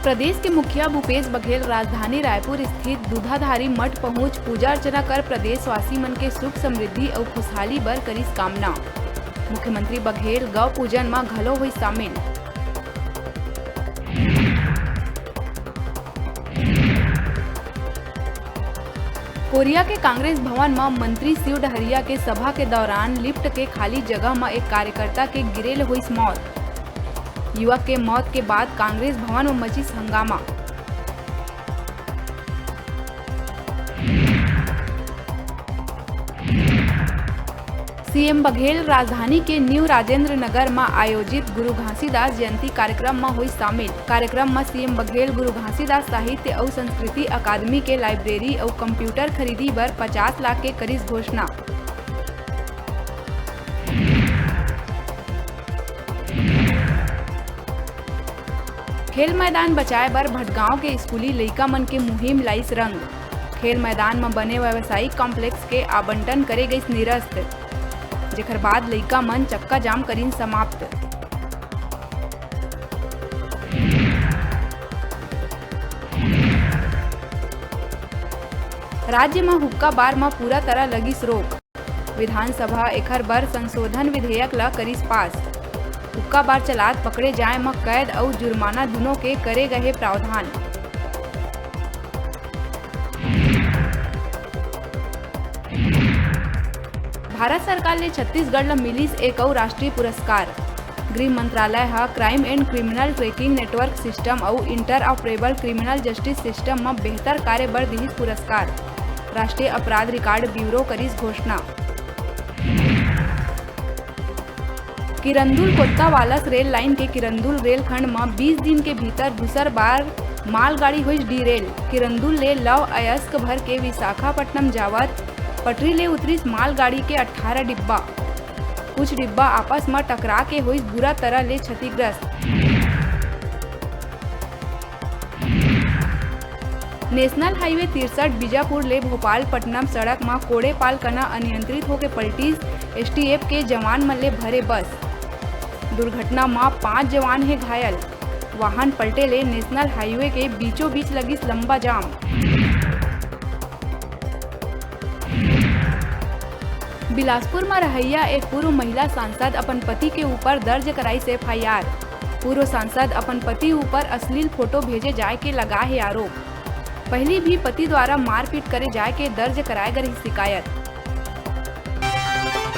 प्रदेश के मुखिया भूपेश बघेल राजधानी रायपुर स्थित दूधाधारी मठ पहुंच पूजा अर्चना कर प्रदेशवासी मन के सुख समृद्धि और खुशहाली बर करिस कामना। मुख्यमंत्री बघेल गौ पूजन में घलो हुई शामिल। कोरिया के कांग्रेस भवन में मंत्री शिव डहरिया के सभा के दौरान लिफ्ट के खाली जगह में एक कार्यकर्ता के गिरेल हुई मौत। युवक के मौत के बाद कांग्रेस भवन में मची हंगामा। सीएम बघेल राजधानी के न्यू राजेंद्र नगर में आयोजित गुरु घासीदास जयंती कार्यक्रम में हुई शामिल। कार्यक्रम में सीएम बघेल गुरु घासीदास साहित्य और संस्कृति अकादमी के लाइब्रेरी और कंप्यूटर खरीदी बर 50 लाख के करिस घोषणा। खेल मैदान बचाए बर भटगांव के स्कूली लइका मन के मुहिम लाइस रंग। खेल मैदान में बने व्यावसायिक कॉम्प्लेक्स के आवंटन करे गई निरस्त, जेकर बाद लइका मन चक्का जाम करीन समाप्त। राज्य में हुक्का बार में पूरा तरह लगिस रोक। विधानसभा एकर बर संशोधन विधेयक ला करिस पास। हुक्का बार चलात पकड़े जाए में कैद और जुर्माना दोनों के करे गए प्रावधान। भारत सरकार ने छत्तीसगढ़ ला मिलिस एक और राष्ट्रीय पुरस्कार। गृह मंत्रालय हा crime and criminal tracking network system और interoperable criminal justice system में बेहतर कार्य बर दिहिस पुरस्कार। राष्ट्रीय अपराध रिकॉर्ड ब्यूरो करिस घोषणा। किरंदुल कोत्तावालस रेल लाइन के किरंदुल रेलखंड में 20 दिन के भीतर दूसर बार मालगाड़ी हुई डीरेल। किरंदुल ले लव अयस्क भर के विशाखापट्टनम जावत पटरी ले उतरिस मालगाड़ी के 18 डिब्बा। कुछ डिब्बा आपस में टकरा के हुई बुरा तरह ले क्षतिग्रस्त। नेशनल हाईवे 63 बीजापुर ले भोपालपट्टनम सड़क में कोड़े पाल कना अनियंत्रित होकर पलटी। एसटीएफ के जवान मन ले भरे बस। दुर्घटना में 5 जवान है घायल। वाहन पलटे ले नेशनल हाईवे के बीचों बीच लगिस लंबा जाम। बिलासपुर में रहैया एक पूर्व महिला सांसद अपन पति के ऊपर दर्ज कराई से एफआईआर। पूर्व सांसद अपन पति ऊपर अश्लील फोटो भेजे जाए के लगा है आरोप। पहले भी पति द्वारा मारपीट करे जाए के दर्ज कराए गई शिकायत।